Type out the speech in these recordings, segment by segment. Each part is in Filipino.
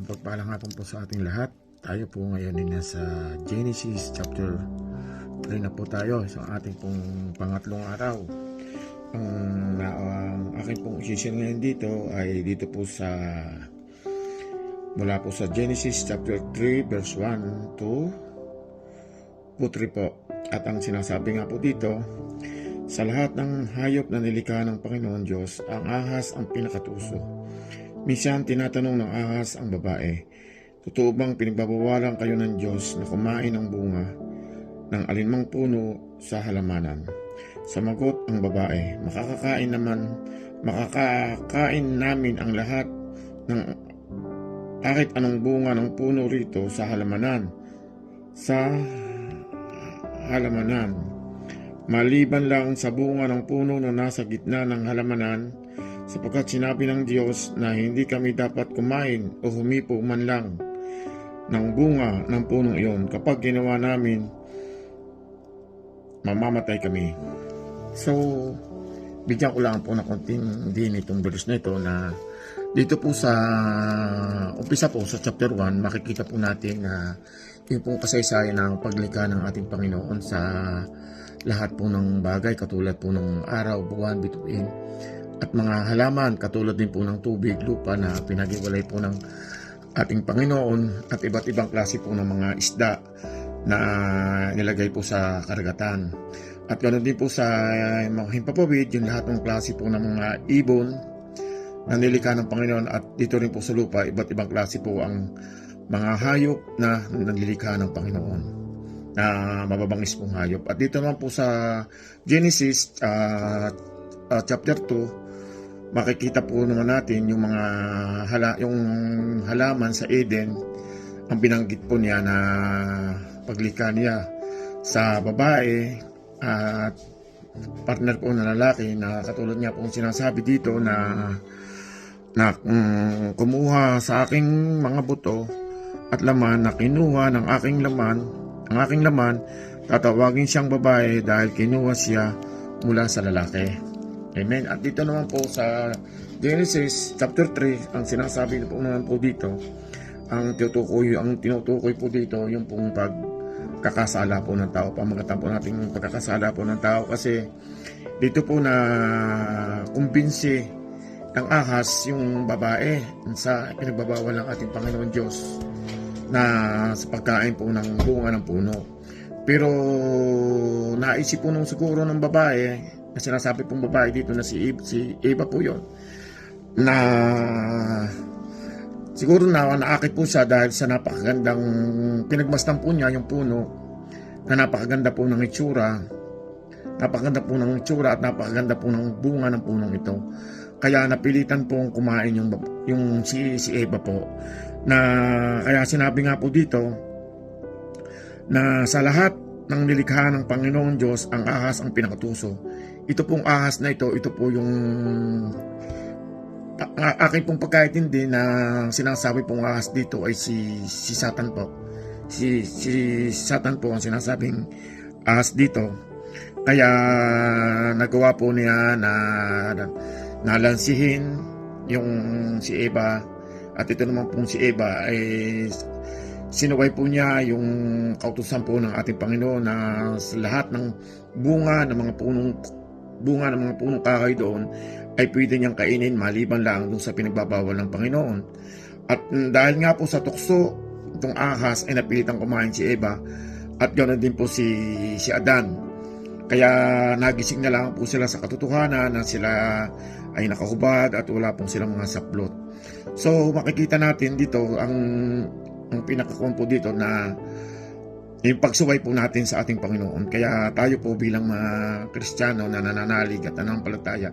Pagpalang hapon po sa ating lahat. Tayo po ngayon ay nasa Genesis chapter 3 na po tayo sa ating pong pangatlong araw. Ang aking pong isishare ngayon dito ay dito po sa mula po sa Genesis chapter 3 verse 1 to 3 po. At ang sinasabi nga po dito, sa lahat ng hayop na nilikha ng Panginoon Diyos, ang ahas ang pinakatuso. Minsan tinatanong ng ahas ang babae, totoo bang pinagbabawalan kayo ng Diyos na kumain ng bunga ng alinmang puno sa halamanan? Samagot ang babae, makakakain namin ang lahat ng kahit anong bunga ng puno rito sa halamanan. Maliban lang sa bunga ng puno na nasa gitna ng halamanan, sapagkat sinabi ng Diyos na hindi kami dapat kumain o humipo man lang ng bunga ng punong iyon. Kapag ginawa namin, mamamatay kami. So, bigyan ko lang po na konting din itong verse na ito na dito po sa umpisa po sa chapter 1, makikita po natin na yung pong kasaysayan ng paglikha ng ating Panginoon sa lahat po ng bagay katulad po ng araw, buwan, bituin at mga halaman katulad din po ng tubig, lupa na pinag-iwalay po ng ating Panginoon at iba't ibang klase po ng mga isda na nilagay po sa karagatan. At ganoon din po sa mga himpapawid, yung lahat ng klase po ng mga ibon na nilikha ng Panginoon at dito rin po sa lupa, iba't ibang klase po ang mga hayop na nilikha ng Panginoon na mababangis pong hayop. At dito naman po sa Genesis chapter 2, makikita po naman natin yung mga yung halaman sa Eden. Ang binanggit po niya na paglikha niya sa babae at partner po na lalaki na katulad niya pong sinasabi dito na kumuha sa aking mga buto at laman na kinuha ng aking laman, tatawagin siyang babae dahil kinuha siya mula sa lalaki. Amen. At dito naman po sa Genesis chapter 3, ang sinasabi po naman po dito, ang tinutukoy po dito yung pong pagkakasala po ng tao, pamagatan po natin yung pagkakasala po ng tao, kasi dito po na kumbinsi ng ahas yung babae sa pinagbabawal ng ating Panginoon Diyos na sa pagkain po ng bunga ng puno. Pero naisip po nung siguro ng babae, na sinasabi pong babae dito na si Eva po yon, na siguro na naakit po siya dahil sa napakagandang pinagmasdan po niya yung puno na napakaganda po ng itsura, at napakaganda po ng bunga ng punong ito. Kaya napilitan pong kumain yung si Eva po, na kaya sinabi nga po dito na sa lahat ng nilikha ng Panginoon Diyos, ang ahas ang pinakatuso. Ito pong ahas na ito po yung aking pong pagkaintindi na sinasabi pong ahas dito ay si Satan po. Si Satan po ang sinasabing ahas dito. Kaya nagawa po niya na nalansihin yung si Eva. At ito naman pong si Eva ay sinuway po niya yung kautusan po ng ating Panginoon na sa lahat ng bunga ng mga punong kahoy doon ay pwede niyang kainin maliban lang doon sa pinagbabawal ng Panginoon. At dahil nga po sa tukso itong ahas ay napilitang kumain si Eva, at ganoon din po si Adan. Kaya nagising na lang po sila sa katotohanan na sila ay nakahubad at wala pong silang mga saplot. So makikita natin dito ang pinakakuan po dito na yung pagsuway po natin sa ating Panginoon. Kaya tayo po bilang mga Kristiyano na nananalig at nanampalataya,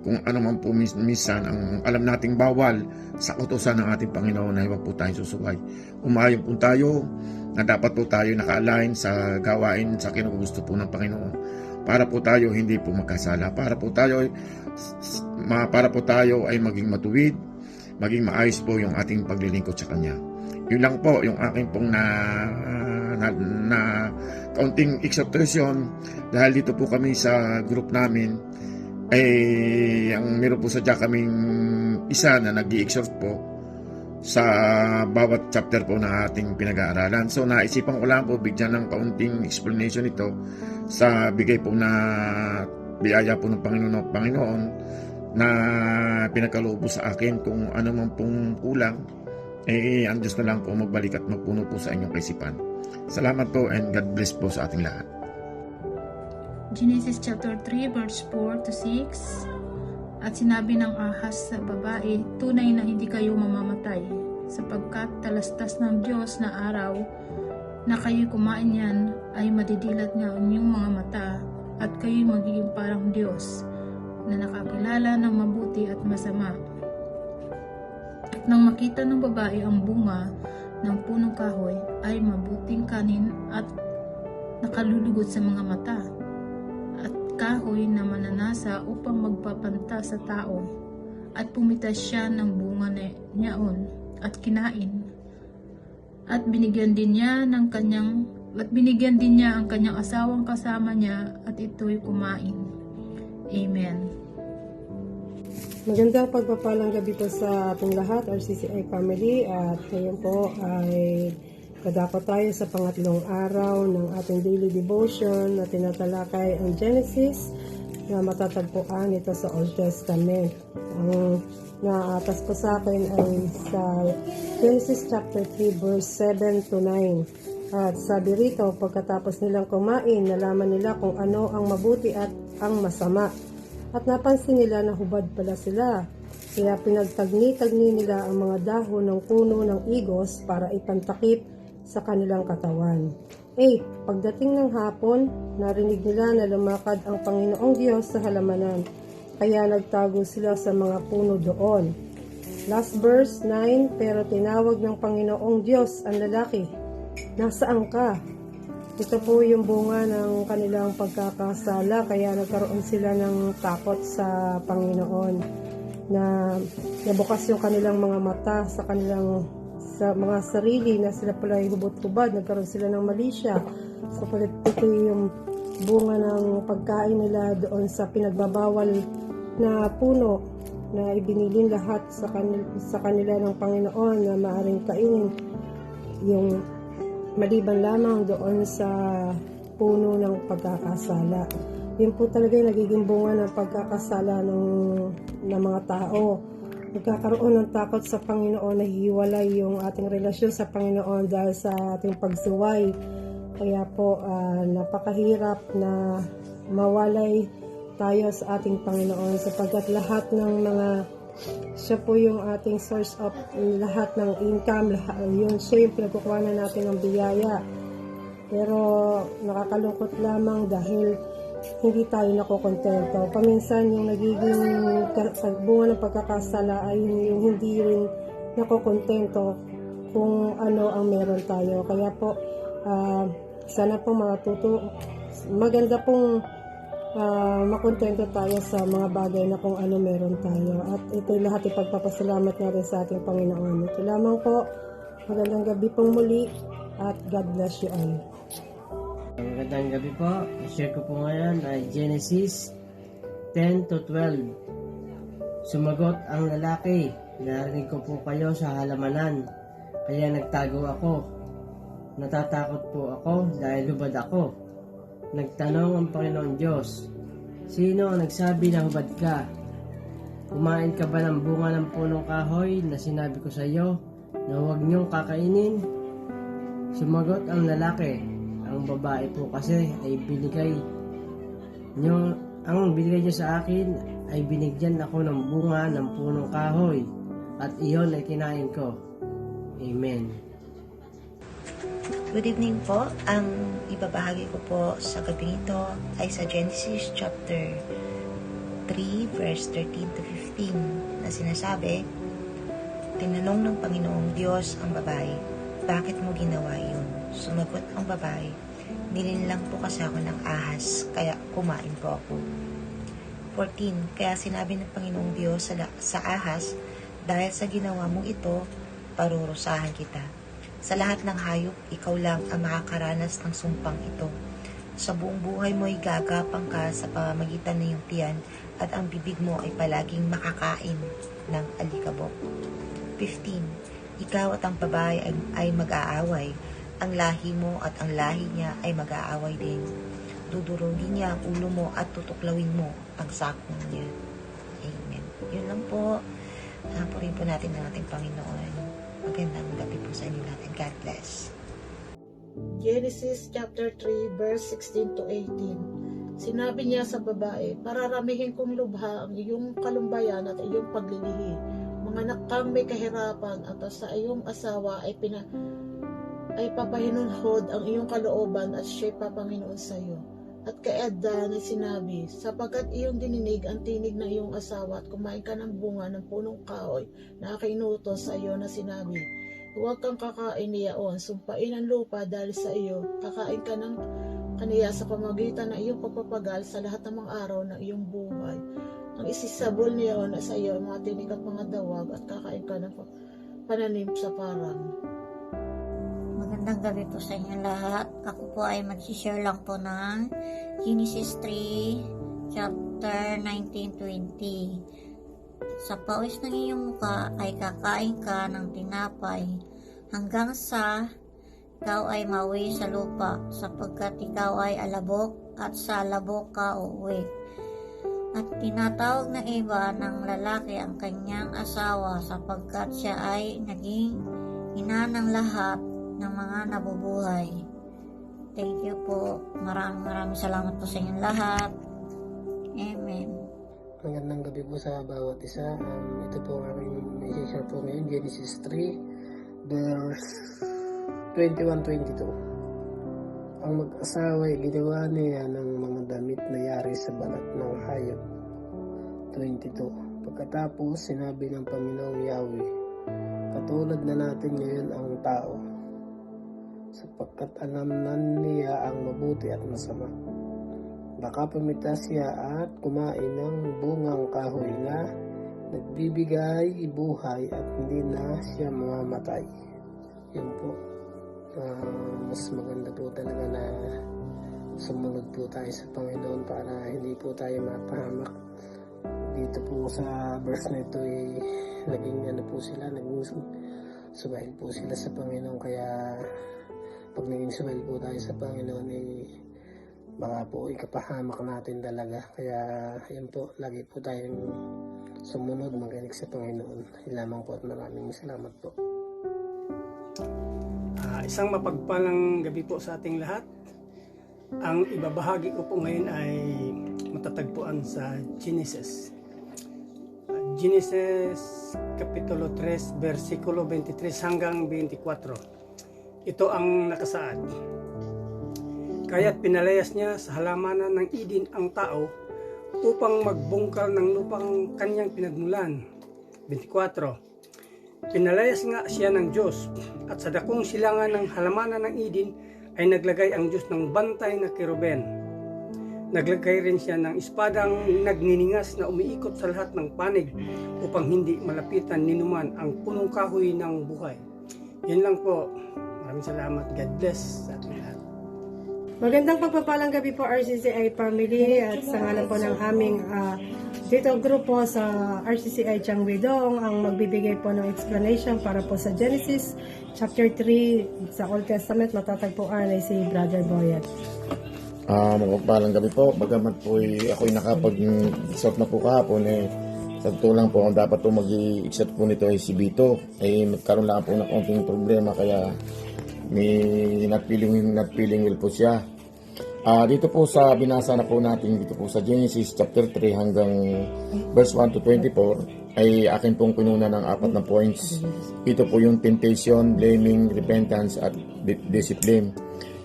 kung ano man po minsan ang alam nating bawal sa utusan ng ating Panginoon, na huwag po tayo susuway. Umayon po tayo na dapat po tayo naka-align sa gawain sa kinugusto po ng Panginoon, para po tayo hindi po magkasala, para po tayo ay maging matuwid, maging maayos po yung ating paglilingkod sa Kanya. Yun lang po yung aking pong na kaunting exhortation, dahil dito po kami sa group namin ang meron po sadya kaming isa na nag-i-exhort po sa bawat chapter po na ating pinag-aaralan. So naisipan ko lang po bigyan ng kaunting explanation ito sa bigay po na biyaya po ng Panginoon na pinagkaloob po sa akin. Kung ano man pong kulang, ang Diyos na lang po magbalik at magpuno po sa inyong kaisipan. Salamat po and God bless po sa ating lahat. Genesis chapter 3 verse 4 to 6. At sinabi ng ahas sa babae, tunay na hindi kayo mamamatay, sapagkat talastas ng Diyos na araw na kayo kumain yan ay madidilat nga ang inyong mga mata at kayo magiging parang Diyos na nakakilala ng mabuti at masama. At nang makita ng babae ang bunga ng punong kahoy ay mabuting kanin at nakalulugod sa mga mata, at kahoy na mananasa upang magpapanta sa tao, at pumitas siya ng bunga niyaon at kinain, at binigyan din niya ang kanyang asawang kasama niya, at ito'y kumain. Amen. Magandang pagpapalang gabi po sa ating lahat, RCCI family, at ngayon po ay kadako tayo sa pangatlong araw ng ating daily devotion na tinatalakay ang Genesis na matatagpuan ito sa Old Testament. Ang naatas po sa akin ay sa Genesis chapter 3 verse 7 to 9. At sabi rito, pagkatapos nilang kumain, nalaman nila kung ano ang mabuti at ang masama. At napansin nila na hubad pala sila. Kaya pinagtagni-tagni nila ang mga dahon ng puno ng igos para ipantakip sa kanilang katawan. 8. Pagdating ng hapon, narinig nila na lumakad ang Panginoong Diyos sa halamanan. Kaya nagtago sila sa mga puno doon. Last verse 9, pero tinawag ng Panginoong Diyos ang lalaki. Nasaan ka? Ito po yung bunga ng kanilang pagkakasala, kaya nagkaroon sila ng takot sa Panginoon, na nabukas yung kanilang mga mata sa mga sarili na sila pala ay hubot-hubad, nagkaroon sila ng malisya. So ito yung bunga ng pagkain nila doon sa pinagbabawal na puno na ibinilin lahat sa kanila ng Panginoon na maaaring kainin, yung maliban lamang doon sa puno ng pagkakasala. Yun po talaga yung nagiging bunga ng pagkakasala ng mga tao. Nagkakaroon ng takot sa Panginoon, nahihiwalay yung ating relasyon sa Panginoon dahil sa ating pagsuway. Kaya po napakahirap na mawalay tayo sa ating Panginoon, sapagkat lahat ng mga siya po yung ating source of lahat ng income, yun siya yung pinagkukuha na natin ng biyaya. Pero nakakalungkot lamang dahil hindi tayo nakokontento. Paminsan yung nagiging bunga ng pagkakasala ay yung hindi rin nakokontento kung ano ang meron tayo. Kaya po sana po maganda pong makontento tayo sa mga bagay na kung ano meron tayo. At ito'y lahat ipagpapasalamat natin sa ating Panginoon. Ito lamang po. Magandang gabi pong muli at God bless you all. Magandang gabi po. I-share ko po ngayon ay Genesis 10 to 12. Sumagot ang lalaki, narinig ko po kayo sa halamanan, kaya nagtago ako. Natatakot po ako dahil hubad ako. Nagtanong ang Panginoon Diyos, sino ang nagsabi na hubad ka? Kumain ka ba ng bunga ng punong kahoy na sinabi ko sa iyo na huwag niyong kakainin? Sumagot ang lalaki, ang babae po kasi ay binigay niyo sa akin ay binigyan ako ng bunga ng punong kahoy at iyon ay kinain ko. Amen. Good evening po. Ang ibabahagi ko po sa gabi ito ay sa Genesis chapter 3 verse 13 to 15 na sinasabi, tinanong ng Panginoong Diyos ang babae, bakit mo ginawa yun? Sumagot ang babae, nilinlang po kasi ako ng ahas, kaya kumain po ako. 14. Kaya sinabi ng Panginoong Diyos sa ahas, dahil sa ginawa mong ito, parurusahan kita. Sa lahat ng hayop, ikaw lang ang makakaranas ng sumpang ito. Sa buong buhay mo ay gagapang ka sa pamamagitan ng iyong tiyan at ang bibig mo ay palaging makakain ng alikabok. 15. ikaw at ang babae ay mag-aaway. Ang lahi mo at ang lahi niya ay mag-aaway din. Dudurugin niya ang ulo mo at tutuklawin mo ang sakong niya. Amen. Yun lang po. Purihin po natin ang ating Panginoon. Magandang gabi po sa inyo lahat and God bless. Genesis chapter 3 verse 16 to 18. Sinabi niya sa babae, pararamihin kong lubha ang iyong kalumbayan at iyong paglilihi. Mga anak kang may kahirapan at sa iyong asawa ay papahinunhod ang iyong kalooban at siya'y papanginoon sa iyo. At kay Adan ay sinabi, sapagkat iyong dininig ang tinig ng iyong asawa at kumain ka ng bunga ng punong kahoy na akinutos sa iyo na sinabi, huwag kang kakain niyaon, sumpain ang lupa dahil sa iyo, kakain ka ng kaniya sa pamagitan ng iyong pagpapagal sa lahat ng mga araw ng iyong buhay. Ang isisabol niyaon sa iyo, mga tinig at mga dawag, at kakain ka ng pananim sa parang. Magandang gabi po sa inyo lahat. Ako po ay mag-share lang po ng Genesis 3, chapter 19-20. Sa pawis ng iyong muka ay kakain ka ng tinapay hanggang sa ikaw ay mawi sa lupa, sapagkat ikaw ay alabok at sa alabok ka uuwi. At tinatawag na iba ng lalaki ang kanyang asawa sapagkat siya ay naging ina ng lahat ng mga nabubuhay. Thank you po. Maraming salamat po sa inyong lahat. Amen. Magandang gabi po sa bawat isa. Ito po ang aking i-share po ngayon, Genesis 3, verse 21-22. Ang mag-asawa ay ginawa niya ng mga damit na yari sa balat ng hayop. 22. Pagkatapos, sinabi ng Panginoong Yahweh, katulad na natin ngayon ang tao, sapagkat alam na niya ang mabuti at masama. Baka pumita siya at kumain ng bungang kahoy na nagbibigay buhay at hindi na siya mamamatay. Yun po. Mas maganda po talaga na sumunod po tayo sa Panginoon para hindi po tayo mapahamak. Dito po sa verse na ito naging sumail po sila sa Panginoon, kaya pag naging sumail po tayo sa Panginoon baka po ikapahamak natin talaga. Kaya yun po, lagi po tayong sumunod, magaling sa Panginoon. Yun lamang po at maraming salamat po. Isang mapagpalang gabi po sa ating lahat. Ang ibabahagi ko po ngayon ay matatagpuan sa Genesis. Genesis Kapitulo 3, versikulo 23 hanggang 24. Ito ang nakasaad. Kaya't pinalayas niya sa halamanan ng Eden ang tao upang magbungkal ng lupang kanyang pinagmulan. 24. Pinalayas nga siya ng Diyos, at sa dakong silangan ng halamanan ng Eden ay naglagay ang Diyos ng bantay na keruben. Naglagay rin siya ng espadang nagniningas na umiikot sa lahat ng panig upang hindi malapitan ninuman ang punong kahoy ng buhay. Yan lang po. Maraming salamat. God bless sa ating lahat. Magandang pagpapalang gabi po RCCI family, at sa ngalan po ng aming dito grupo sa RCCI Changwedong ang magbibigay po ng explanation para po sa Genesis chapter 3 sa Old Testament. Matatagpuan ay si Brother Boyet. Magpapalang gabi po. Bagamat po ako'y nakapag-exhort na po kahapon, sa totoo lang po, ang dapat po mag-exhort po nito ay si Bito. Nagkaroon lang po ng konting problema, kaya may not feeling well po siya. Dito po sa binasa na po natin dito po sa Genesis chapter 3 hanggang verse 1 to 24 ay akin pong pinuna ng 4 na points. Ito po yung temptation, blaming, repentance at discipline.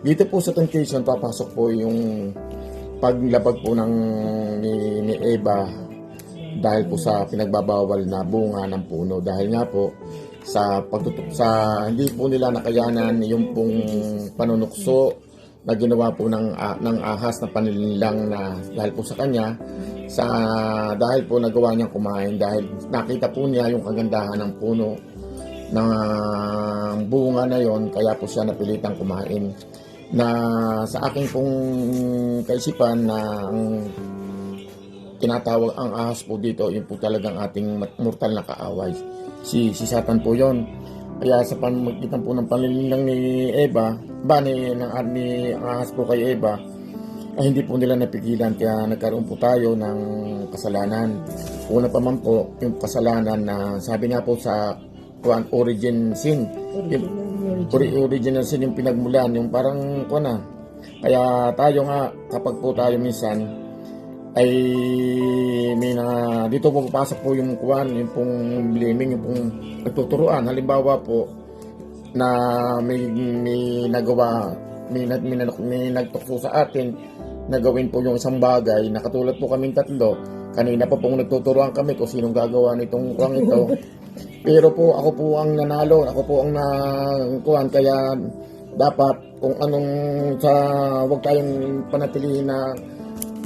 Dito po sa temptation papasok po yung paglabag po ni Eva dahil po sa pinagbabawal na bunga ng puno, dahil nga po sa hindi po nila nakayanan yung pong panunukso na ginawa po ng ahas na panlilang na dahil po sa kanya, dahil po nagawa niyang kumain, dahil nakita po niya yung kagandahan ng puno ng bunga na yon, kaya po siya napilitang kumain. Na sa aking pong kaisipan na ang tinatawag ang ahas po dito, yun po talagang ating mortal na kaaway. Si Satan po yon. Kaya sa pamamagitan po ng panlilinlang ni Eva, ni ahas po kay Eva, ay hindi po nila napigilan kaya nagkaroon po tayo ng kasalanan. Una pa man po, yung kasalanan na sabi nga po sa origin sin. Original sin yung pinagmulan, yung parang Kaya tayo nga, kapag po tayo minsan, ay dito po papasok po yung yung pong blaming, yung pong nagtuturuan. Halimbawa po, na may nagawa, may nagtukso sa atin, na gawin po yung isang bagay na katulad po kaming tatlo. Kanina pa pong nagtuturuan kami kung sinong gagawa nitong ito. Pero po ako po ang nanalo, ako po ang kaya dapat kung anong wag tayong panatilihin na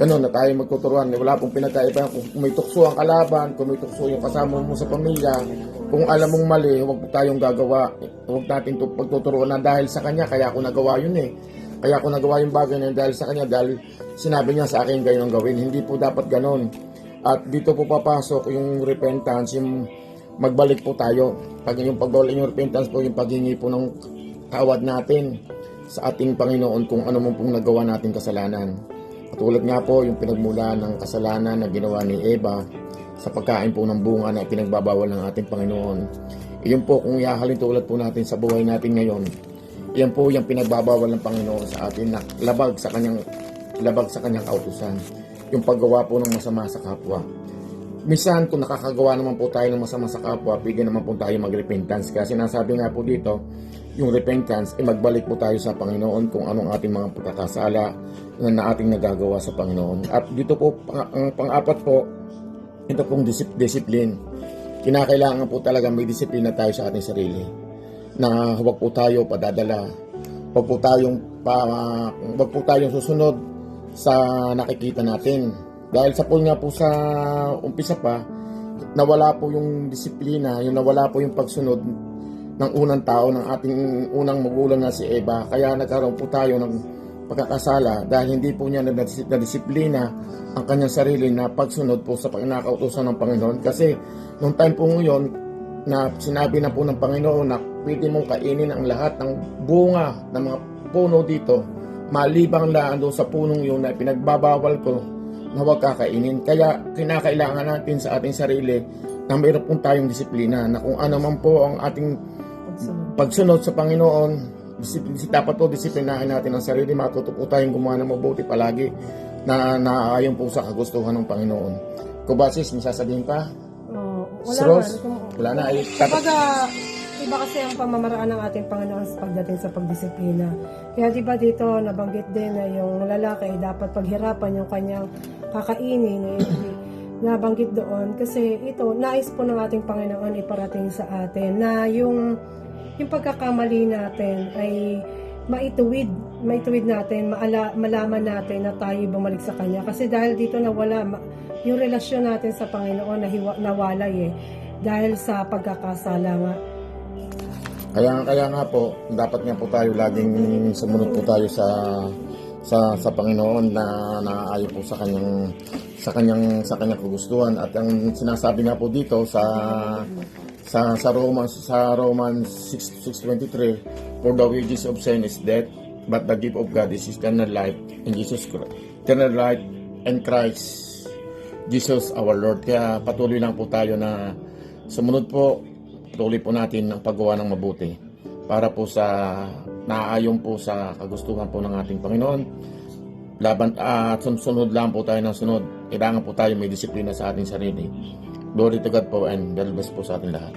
gano'n na tayo magtuturuan. Wala pong pinagkaiba kung may tukso ang kalaban, kung may tukso yung kasama mo sa pamilya. Kung alam mong mali, huwag tayong gagawa. Huwag natin pagtuturuan na dahil sa kanya, kaya ako nagawa yun Kaya ako nagawa yung bagay na dahil sa kanya, dahil sinabi niya sa akin ganyan gawin. Hindi po dapat ganon. At dito po papasok yung repentance, yung magbalik po tayo. Pag yung pagbalik yung repentance po, yung paghingi po ng tawad natin sa ating Panginoon kung ano man pong nagawa nating kasalanan. Katulad nga po yung pinagmulan ng kasalanan na ginawa ni Eva sa pagkain po ng bunga na pinagbabawal ng ating Panginoon. Iyon po kung ihahalin tulad po natin sa buhay natin ngayon. Iyan po yung pinagbabawal ng Panginoon sa atin na labag sa kanyang kautusan. Yung paggawa po ng masama sa kapwa. Minsan kung nakakagawa naman po tayo ng masama sa kapwa, bigyan naman po tayo mag-repentance. Kasi sinasabi nga po dito, yung repentance, magbalik po tayo sa Panginoon kung anong ating mga pagkakasala na ating nagagawa sa Panginoon. At dito po, ang pang-apat po, ito pong discipline. Kinakailangan po talaga may disiplina tayo sa ating sarili. Na huwag po tayo padadala. Huwag po tayong susunod sa nakikita natin. Dahil sa nga po sa umpisa pa, nawala po yung disiplina, nawala po yung pagsunod ng unang tao, ng ating unang magulang na si Eva. Kaya nagkaroon po tayo ng pagkakasala dahil hindi po niya na-disiplina ang kanyang sarili na pagsunod po sa pinakautusan ng Panginoon. Kasi nung time po ngayon na sinabi na po ng Panginoon na pwede mong kainin ang lahat ng bunga ng mga puno dito, malibang lang doon sa punong yun na pinagbabawal ko na huwag kakainin. Kaya kinakailangan natin sa ating sarili na mayroon po tayong disiplina na kung ano man po ang ating pagsunod sa Panginoon, dapat po disiplinahin natin ang sarili. Matuto po tayong gumawa ng mabuti palagi na naaayon po sa kagustuhan ng Panginoon. Kubasis, may sasabihin pa? Wala na. Iba kasi ang pamamaraan ng ating Panginoon sa pagdating sa pagdisiplina. Kaya diba dito nabanggit din na yung lalaki dapat paghirapan yung kanyang kakainin. Nabanggit doon kasi ito, nais po ng ating Panginoon iparating sa atin na yung pagkakamali natin ay maituwid natin, malaman natin na tayo bumalik sa Kanya. Kasi dahil dito nawala yung relasyon natin sa Panginoon nawalay dahil sa pagkakasala nga. Kaya nga po, dapat nga po tayo laging sumunod po tayo sa Panginoon na naayon po sa kanyang kagustuhan. At ang sinasabi nga po dito sa Romans 6:23, for the wages of sin is death, but the gift of God is eternal life in Jesus Christ. Eternal life in Christ Jesus our Lord. Kaya patuloy lang po tayo na sumunod po, patuloy po natin ang paggawa ng mabuti para po sa naaayon po sa kagustuhan po ng ating Panginoon. Sunod lang po tayo ng sunod. Kailangan po tayo may disiplina sa ating sarili. Glory to God po and God bless po sa ating lahat.